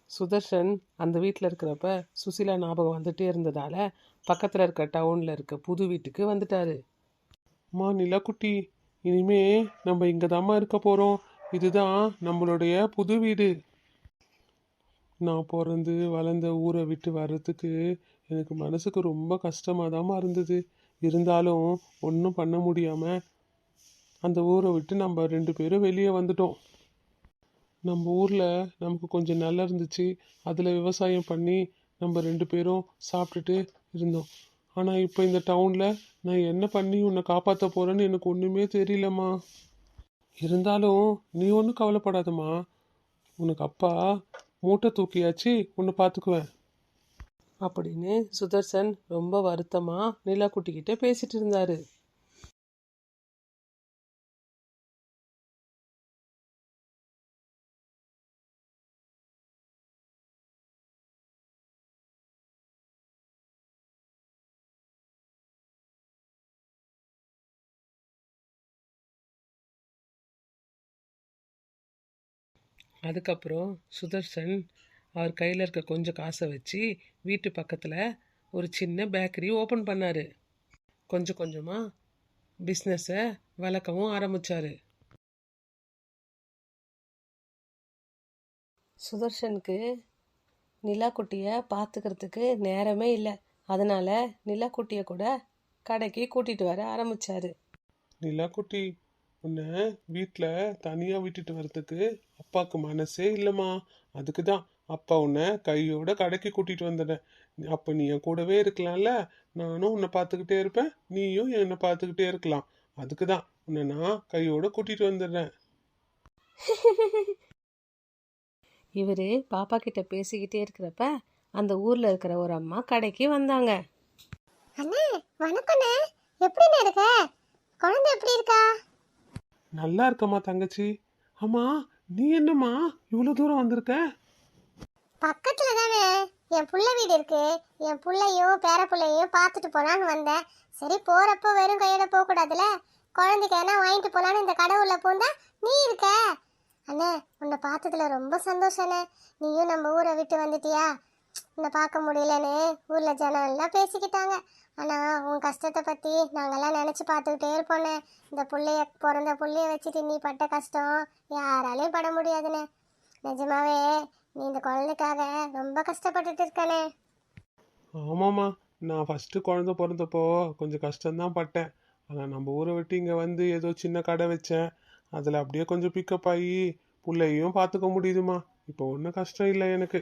சுதர்ஷன் அந்த வீட்டில் இருக்கிறப்ப சுசிலா ஞாபகம் வந்துட்டே இருந்ததால பக்கத்தில் இருக்க டவுனில் இருக்க புது வீட்டுக்கு வந்துட்டாரு. அம்மா நிலாக்குட்டி, இனிமே நம்ம இங்கே தாம்மா இருக்க போகிறோம். இதுதான் நம்மளுடைய புது வீடு. நான் பிறந்து வளர்ந்த ஊரை விட்டு வர்றதுக்கு எனக்கு மனசுக்கு ரொம்ப கஷ்டமாக தாம்மா இருந்தது. இருந்தாலும் ஒன்றும் பண்ண முடியாமல் அந்த ஊரை விட்டு நம்ம 2 பேரும் வெளியே வந்துட்டோம். நம்ம ஊரில் நமக்கு கொஞ்சம் நல்லா இருந்துச்சு. அதில் விவசாயம் பண்ணி நம்ம 2 பேரும் சாப்பிட்டுட்டு இருந்தோம். ஆனால் இப்போ இந்த டவுனில் நான் என்ன பண்ணி உன்னை காப்பாற்ற போகிறேன்னு எனக்கு ஒன்றுமே தெரியலம்மா. இருந்தாலும் நீ ஒன்றும் கவலைப்படாதம்மா. உனக்கு அப்பா மூட்டை தூக்கியாச்சு, உன்னை பார்த்துக்குவேன். அப்படின்னு சுதர்சன் ரொம்ப வருத்தமாக நிலாக்குட்டிக்கிட்ட பேசிட்டு இருந்தாரு. அதுக்கப்புறம் சுதர்சன் அவர் கையில் இருக்க கொஞ்சம் காசை வச்சு வீட்டு பக்கத்தில் ஒரு சின்ன பேக்கரி ஓப்பன் பண்ணார். கொஞ்சம் கொஞ்சமாக பிஸ்னஸை வளர்க்கவும் ஆரம்பித்தார். சுதர்ஷனுக்கு நிலாக்குட்டியை பார்த்துக்கிறதுக்கு நேரமே இல்லை. அதனால் நிலாக்குட்டியை கூட கடைக்கு கூட்டிகிட்டு வர ஆரம்பித்தார். நிலாக்குட்டி, உன்னை வீட்டில் தனியாக விட்டுட்டு வர்றதுக்கு அப்பாவுக்கு மனசே இல்லைம்மா. அதுக்கு தான் அப்பா உன்னை கையோட கடைக்கு கூட்டிகிட்டு வந்துடுறேன். அப்போ நீ என் கூடவே இருக்கலாம்ல. நானும் உன்னை பார்த்துக்கிட்டே இருப்பேன், நீயும் என்னை பார்த்துக்கிட்டே இருக்கலாம். அதுக்கு தான் உன்னை நான் கையோட கூட்டிகிட்டு வந்துடுறேன். இவர் பாப்பா கிட்ட பேசிக்கிட்டே இருக்கிறப்ப அந்த ஊரில் இருக்கிற ஒரு அம்மா கடைக்கு வந்தாங்க. அண்ணே வணக்கண்ணே, எப்படிண்ணே இருக்க? குழந்தை எப்படி இருக்கா? நல்லா இருக்கம்மா தங்கச்சி. ஆமா, நீ என்னம்மா இவ்வளோ தூரம் வந்திருக்க? பக்கத்துல தானே என் புள்ள வீடு இருக்கு. என் புள்ளையும் பேர புள்ளையும் பார்த்துட்டு போலான்னு வந்தேன். சரி போறப்போ வெறும் கையோட போக கூடாதுல, குழந்தைக்கு என்ன வாங்கிட்டு போலான்னு இந்த கடை உள்ள பூந்தா நீ இருக்க. அண்ணே உன்னை பார்த்ததுல ரொம்ப சந்தோஷண்ணே. நீயும் நம்ம ஊரை விட்டு வந்துட்டியா? உன்னை பார்க்க முடியலன்னு ஊர்ல ஜனம் எல்லாம் பேசிக்கிட்டாங்க. ஆனா உன் கஷ்டத்தை பத்தி நாங்கெல்லாம் நினைச்சு பார்த்துக்கிட்டே இருப்போண்ணே. இந்த பிறந்த புள்ளைய வச்சுட்டு நீ பட்ட கஷ்டம் யாராலையும் பட முடியாதுண்ணே. நிஜமாவே நீ இந்த குழந்தைக்காக ரொம்ப கஷ்டப்பட்டுட்டு இருக்கனே. ஆமாம்மா, நான் ஃபஸ்ட்டு குழந்த பிறந்தப்போ கொஞ்சம் கஷ்டம்தான் பட்டேன். ஆனால் நம்ம ஊரை விட்டு இங்கே வந்து ஏதோ சின்ன கடை வச்சேன். அதில் அப்படியே கொஞ்சம் பிக்கப் ஆகி பிள்ளையும் பார்த்துக்க முடியுதுமா. இப்போ ஒன்றும் கஷ்டம் இல்லை எனக்கு.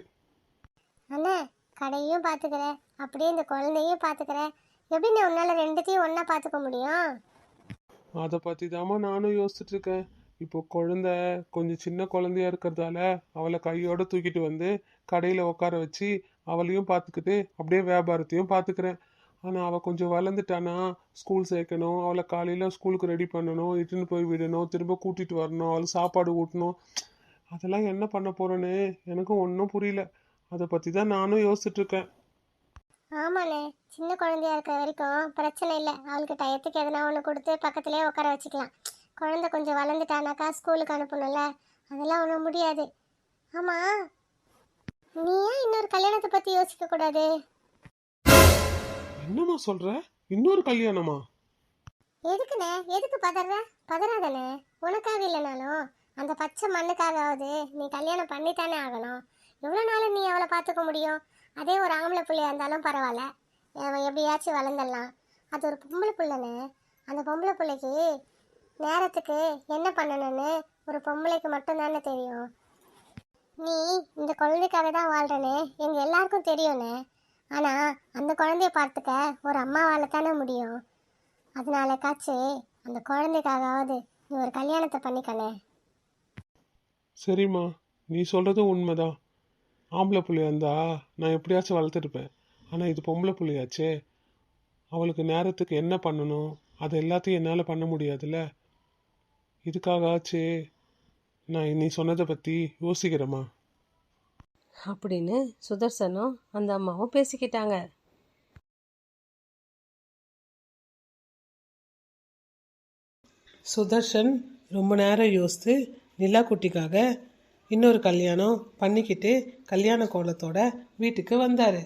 அண்ணே கடையும் பார்த்துக்கிற, அப்படியே இந்த குழந்தையும் பார்த்துக்கிற, எப்படிண்ணே உன்னால ரெண்டுத்தையும் ஒன்றா பார்த்துக்க முடியும்? அதை பற்றி தாம்மா நானும் யோசிச்சுட்டு இருக்கேன். இப்போ குழந்த கொஞ்சம் சின்ன குழந்தையா இருக்கிறதால அவளை கையோட தூக்கிட்டு வந்து கடையில் உட்கார வச்சு அவளையும் பார்த்துக்கிட்டு அப்படியே வியாபாரத்தையும் பார்த்துக்கிறேன். ஆனால் அவள் கொஞ்சம் வளர்ந்துட்டானா ஸ்கூல் சேர்க்கணும், அவளை காலையில் ஸ்கூலுக்கு ரெடி பண்ணணும், இட்டுன்னு போய் விடணும், திரும்ப கூட்டிகிட்டு வரணும், அவளுக்கு சாப்பாடு ஊட்டணும். அதெல்லாம் என்ன பண்ண போகிறேன்னு எனக்கும் ஒன்றும் புரியல. அதை பற்றி தான் நானும் யோசிச்சுட்ருக்கேன். ஆமாண்ணே, சின்ன குழந்தையா இருக்கிற வரைக்கும் பிரச்சனை இல்லை. அவளுக்கு டயத்துக்கு எதனா ஒன்று கொடுத்து பக்கத்துலேயே உட்கார வச்சுக்கலாம். குழந்தை கொஞ்சம் வளர்ந்துட்டானாக்கா ஸ்கூலுக்கு அனுப்பணும்ல, அதெல்லாம் ஒன்றும் முடியாது. ஆமாம், நீ ஏன் இன்னொரு கல்யாணத்தை பற்றி யோசிக்க கூடாது? என்னம்மா சொல்கிற? இன்னொரு கல்யாணமா? எதுக்குண்ணே, எதுக்கு பதறாதண்ணே. உனக்காக இல்லைனாலும் அந்த பச்சை மண்ணுக்காகவாவது நீ கல்யாணம் பண்ணித்தானே ஆகணும். எவ்வளோ நாள் நீ அவளை பார்த்துக்க முடியும்? அதே ஒரு ஆம்பளை பிள்ளையா இருந்தாலும் பரவாயில்ல, அவன் எப்படியாச்சும் வளர்ந்துடலாம். அது ஒரு பொம்பளை பிள்ளைன்னு. அந்த பொம்பளை பிள்ளைக்கு நேரத்துக்கு என்ன பண்ணணும்னு ஒரு பொம்பளைக்கு மட்டும்தானே தெரியும். நீ இந்த குழந்தைக்காக தான் வாழ்றேன்னு எங்கள் எல்லாருக்கும் தெரியும்ண்ணே. ஆனால் அந்த குழந்தைய பார்த்துக்க ஒரு அம்மாவால் தானே முடியும். அதனால காச்சு அந்த குழந்தைக்காகவாவது நீ ஒரு கல்யாணத்தை பண்ணிக்கணே. சரிம்மா, நீ சொல்கிறதும் உண்மைதான். ஆம்பளை பிள்ளையா இருந்தா நான் எப்படியாச்சும் வளர்த்துருப்பேன். ஆனால் இது பொம்பளை பிள்ளையாச்சே, அவளுக்கு நேரத்துக்கு என்ன பண்ணணும் அதை எல்லாத்தையும் என்னால் பண்ண முடியாதுல்ல. இதுக்காகச்சு நான் நீ சொன்னதை பற்றி யோசிக்கிறேம்மா. அப்படின்னு சுதர்சனும் அந்த அம்மாவும் பேசிக்கிட்டாங்க. சுதர்ஷன் ரொம்ப நேரம் யோசித்து நிலாக்குட்டிக்காக இன்னொரு கல்யாணம் பண்ணிக்கிட்டு கல்யாண கோலத்தோட வீட்டுக்கு வந்தார்.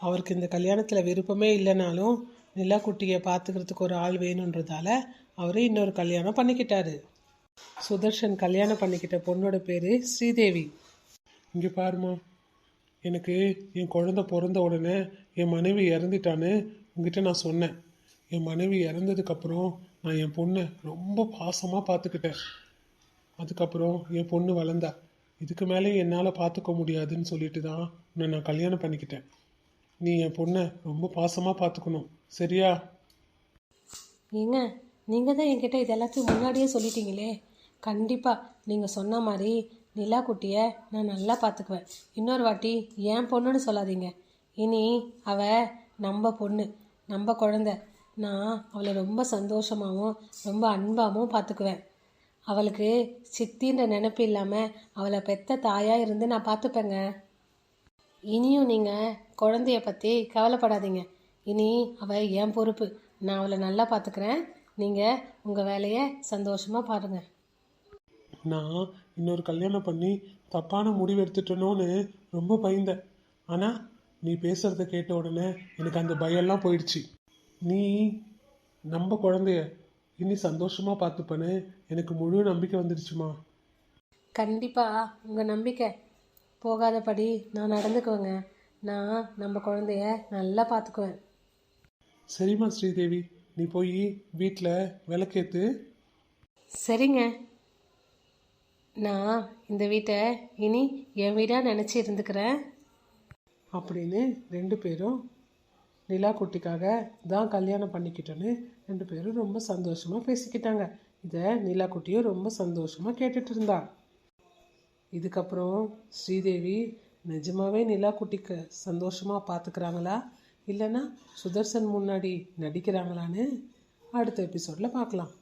அவருக்கு இந்த கல்யாணத்தில் விருப்பமே இல்லைனாலும் நிலாக்குட்டியை பார்த்துக்கிறதுக்கு ஒரு ஆள் வேணுன்றதால அவர் இன்னொரு கல்யாணம் பண்ணிக்கிட்டாரு. சுதர்ஷன் கல்யாணம் பண்ணிக்கிட்ட பொண்ணோட பேர் ஸ்ரீதேவி. இங்கே பாருமா, எனக்கு என் குழந்தை பிறந்த உடனே என் மனைவி இறந்துட்டான்னு உங்ககிட்ட நான் சொன்னேன். என் மனைவி இறந்ததுக்கப்புறம் நான் என் பொண்ணை ரொம்ப பாசமாக பார்த்துக்கிட்டேன். அதுக்கப்புறம் என் பொண்ணு வளர்ந்தா. இதுக்கு மேலே என்னால் பார்த்துக்க முடியாதுன்னு சொல்லிட்டு தான் நான் கல்யாணம் பண்ணிக்கிட்டேன். நீ என் பொண்ணை ரொம்ப பாசமாக பார்த்துக்கணும், சரியா? ஏங்க, நீங்கள் தான் என்கிட்ட இது எல்லாத்தையும் முன்னாடியே சொல்லிட்டீங்களே. கண்டிப்பாக நீங்கள் சொன்ன மாதிரி நிலா குட்டியை நான் நல்லா பார்த்துக்குவேன். இன்னொரு வாட்டி என் பொண்ணுன்னு சொல்லாதீங்க. இனி அவள் நம்ம பொண்ணு, நம்ம குழந்தை. நான் அவளை ரொம்ப சந்தோஷமாகவும் ரொம்ப அன்பாகவும் பார்த்துக்குவேன். அவளுக்கு சித்தின்ற நினைப்பு இல்லாமல் அவளை பெத்த தாயாக இருந்து நான் பார்த்துப்பேங்க. இனியும் நீங்கள் குழந்தைய பற்றி கவலைப்படாதீங்க. இனி அவள் என் பொறுப்பு. நான் அவளை நல்லா பார்த்துக்கிறேன். நீங்கள் உங்கள் வேலையை சந்தோஷமாக பாருங்கள். நான் இன்னொரு கல்யாணம் பண்ணி தப்பான முடிவு எடுத்துட்டேனோன்னு ரொம்ப பயந்தேன். ஆனால் நீ பேசுகிறத கேட்ட உடனே எனக்கு அந்த பயம்லாம் போயிடுச்சு. நீ நம்ம குழந்தைய இனி சந்தோஷமாக பார்த்துப்பேன்னு எனக்கு முழு நம்பிக்கை வந்துடுச்சுமா. கண்டிப்பாக உங்கள் நம்பிக்கை போகாதபடி நான் நடந்துக்குவேங்க. நான் நம்ம குழந்தைய நல்லா பார்த்துக்குவேன். சரிம்மா ஸ்ரீதேவி, நீ போய் வீட்டில் விளக்கேற்று. சரிங்க. நான் இந்த வீட்டை இனி என் வீடாக நினச்சி இருந்துக்கிறேன் அப்படின்னு 2 பேரும் நிலா குட்டிக்காக தான் கல்யாணம் பண்ணிக்கிட்டோன்னு 2 பேரும் ரொம்ப சந்தோஷமாக பேசிக்கிட்டாங்க. இதை நிலா குட்டியும் ரொம்ப சந்தோஷமாக கேட்டுட்டு இருந்தா. இதுக்கப்புறம் ஸ்ரீதேவி நிஜமாவே நிலா குட்டிக்கு சந்தோஷமாக பார்த்துக்கிறாங்களா இல்லைன்னா சுதர்சன் முன்னாடி நடிக்கிறாங்களான்னு அடுத்த எபிசோடில் பார்க்கலாம்.